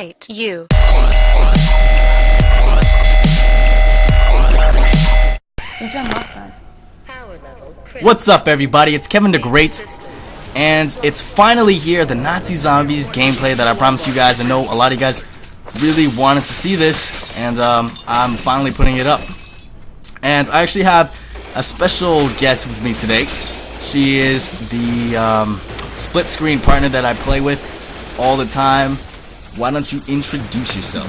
Great. You. What's up, everybody? It's Kevin the Great, and it's finally here, the Nazi Zombies gameplay that I promised you guys. I know a lot of you guys really wanted to see this, and I'm finally putting it up. And I actually have a special guest with me today. She is the split screen partner that I play with all the time. Why don't you introduce yourself?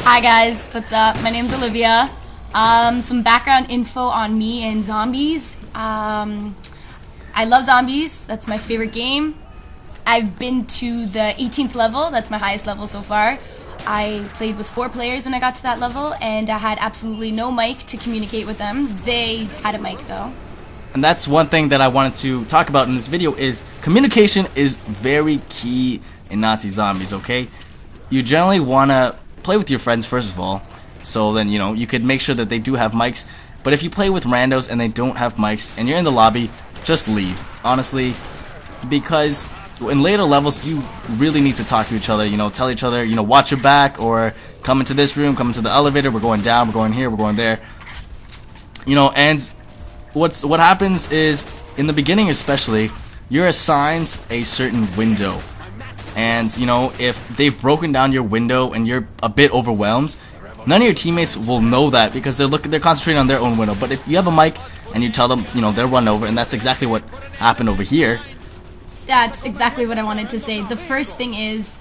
Hi guys, what's up? My name's Olivia. Some background info on me and zombies. I love zombies. That's my favorite game. I've been to the 18th level. That's my highest level so far. I played with 4 players when I got to that level, and I had absolutely no mic to communicate with them. They had a mic though. And that's one thing that I wanted to talk about in this video is communication is very key in Nazi Zombies, okay? You generally want to play with your friends first of all, so then, you know, you could make sure that they do have mics. But if you play with randos and they don't have mics and you're in the lobby, just leave, honestly, because in later levels you really need to talk to each other, you know, tell each other, you know, watch your back, or come into this room, come into the elevator, we're going down, we're going here, we're going there, you know. And what happens is, in the beginning especially, you're assigned a certain window, and you know, if they've broken down your window and you're a bit overwhelmed, none of your teammates will know that because they're concentrating on their own window. But if you have a mic and you tell them, you know, they'll run over, and that's exactly what happened over here. That's exactly what I wanted to say. The first thing is,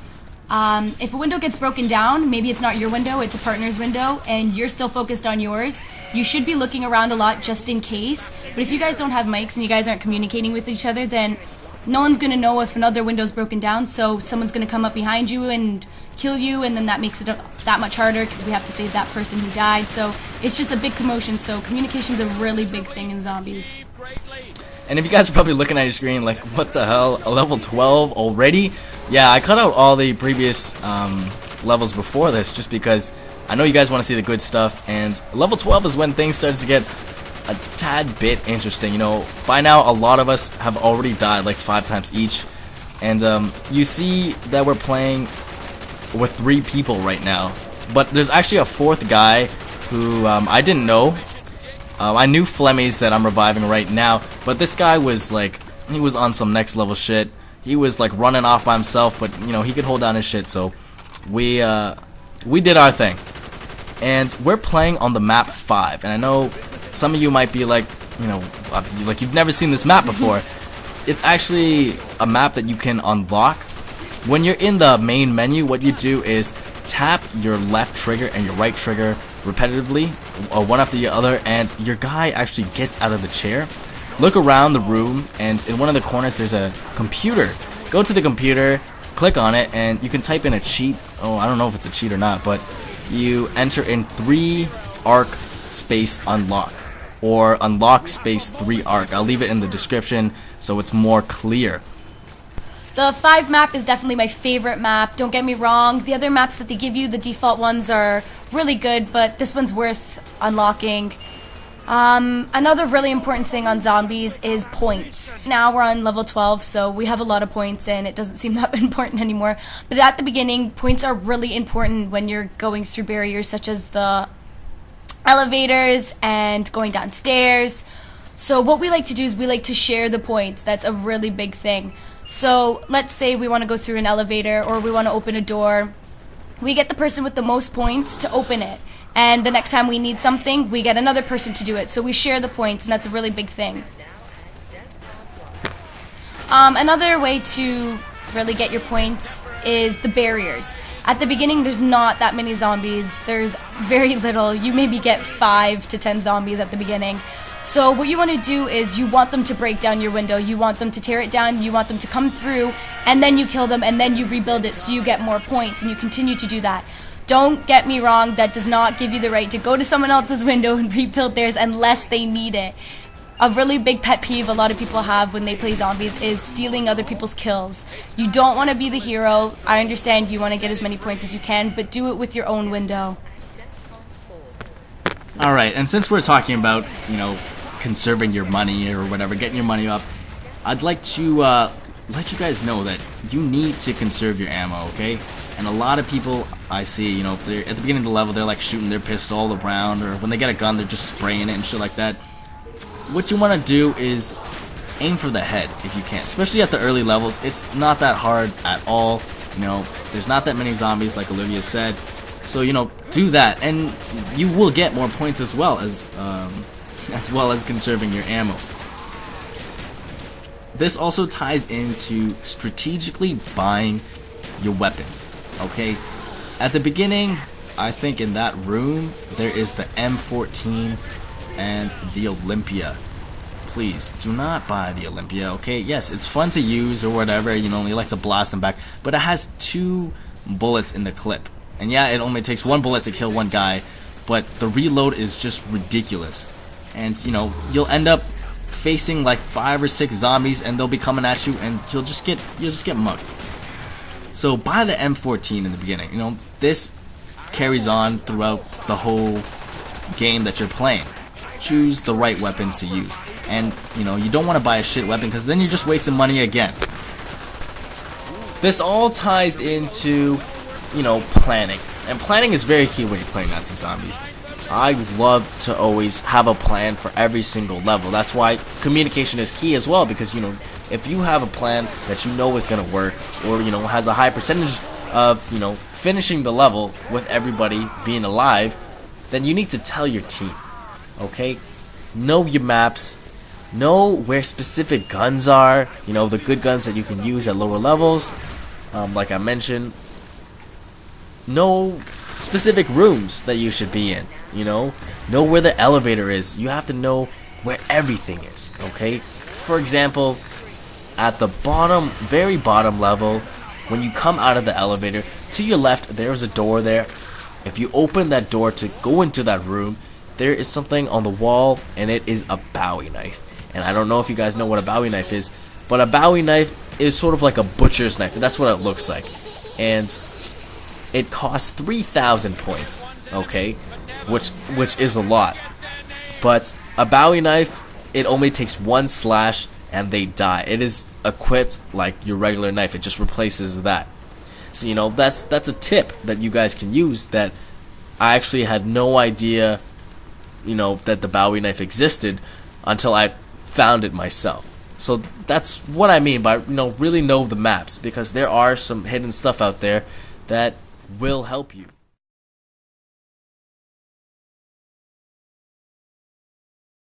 if a window gets broken down, maybe it's not your window, it's a partner's window, and you're still focused on yours, you should be looking around a lot just in case. But if you guys don't have mics and you guys aren't communicating with each other, then no one's going to know if another window's broken down, so someone's going to come up behind you and kill you, and then that makes it that much harder because we have to save that person who died. So it's just a big commotion, so communication's a really big thing in zombies. And if you guys are probably looking at your screen like, what the hell, a level 12 already? Yeah, I cut out all the previous levels before this just because I know you guys want to see the good stuff, and level 12 is when things starts to get a tad bit interesting. You know, by now a lot of us have already died like 5 times each, and you see that we're playing with 3 people right now, but there's actually a 4th guy who I didn't know. I knew Flemmies that I'm reviving right now, but this guy was like, he was on some next level shit. He was like running off by himself, but you know, he could hold down his shit, so we did our thing. And we're playing on the map 5, and I know some of you might be like, you know, like you've never seen this map before. It's actually a map that you can unlock. When you're in the main menu, what you do is tap your left trigger and your right trigger repetitively, one after the other, and your guy actually gets out of the chair. Look around the room, and in one of the corners there's a computer. Go to the computer, click on it, and you can type in a cheat. Oh, I don't know if it's a cheat or not, but you enter in 3 arc space unlock, or unlock space 3 arc. I'll leave it in the description so it's more clear. The 5 map is definitely my favorite map, don't get me wrong. The other maps that they give you, the default ones, are really good, but this one's worth unlocking. Another really important thing on zombies is points. Now we're on level 12, so we have a lot of points and it doesn't seem that important anymore. But at the beginning, points are really important when you're going through barriers such as the elevators and going downstairs. So what we like to do is we like to share the points. That's a really big thing. So let's say we want to go through an elevator or we want to open a door. We get the person with the most points to open it. And the next time we need something, we get another person to do it. So we share the points, and that's a really big thing. Another way to really get your points is the barriers. At the beginning, there's not that many zombies. There's very little. You maybe get 5 to 10 zombies at the beginning. So what you want to do is you want them to break down your window. You want them to tear it down. You want them to come through, and then you kill them, and then you rebuild it so you get more points, and you continue to do that. Don't get me wrong, that does not give you the right to go to someone else's window and rebuild theirs unless they need it. A really big pet peeve a lot of people have when they play zombies is stealing other people's kills. You don't want to be the hero. I understand you want to get as many points as you can, but do it with your own window. Alright, and since we're talking about, you know, conserving your money or whatever, getting your money up, I'd like to let you guys know that you need to conserve your ammo, okay? And a lot of people I see, you know, they're at the beginning of the level, they're like shooting their pistol all around, or when they get a gun, they're just spraying it and shit like that. What you want to do is aim for the head if you can, especially at the early levels. It's not that hard at all. You know, there's not that many zombies, like Olivia said. So, you know, do that, and you will get more points as well as conserving your ammo. This also ties into strategically buying your weapons. Okay, at the beginning, I think in that room there is the M14 and the Olympia. Please do not buy the Olympia. Okay, yes, it's fun to use or whatever. You know, you like to blast them back, but it has 2 bullets in the clip. And yeah, it only takes 1 bullet to kill 1 guy, but the reload is just ridiculous. And you know, you'll end up facing like 5 or 6 zombies, and they'll be coming at you, and you'll just get mugged. So buy the M14 in the beginning. You know, this carries on throughout the whole game that you're playing. Choose the right weapons to use, and you know, you don't want to buy a shit weapon because then you're just wasting money again. This all ties into, you know, planning, and planning is very key when you're playing Nazi Zombies. I love to always have a plan for every single level. That's why communication is key as well, because you know, if you have a plan that you know is gonna work, or you know, has a high percentage of, you know, finishing the level with everybody being alive, then you need to tell your team. Okay, know your maps, know where specific guns are, you know, the good guns that you can use at lower levels, like I mentioned. Know specific rooms that you should be in, you know where the elevator is. You have to know where everything is, okay? For example, at the bottom, very bottom level, when you come out of the elevator, to your left there's a door there. If you open that door to go into that room, there is something on the wall, and it is a Bowie knife. And I don't know if you guys know what a Bowie knife is, but a Bowie knife is sort of like a butcher's knife. That's what it looks like. And it costs 3,000 points, okay? Which is a lot. But a Bowie knife, it only takes 1 slash and they die. It is equipped like your regular knife. It just replaces that. So, you know, that's a tip that you guys can use that I actually had no idea, you know, that the Bowie knife existed until I found it myself. So that's what I mean by, you know, really know the maps, because there are some hidden stuff out there that will help you.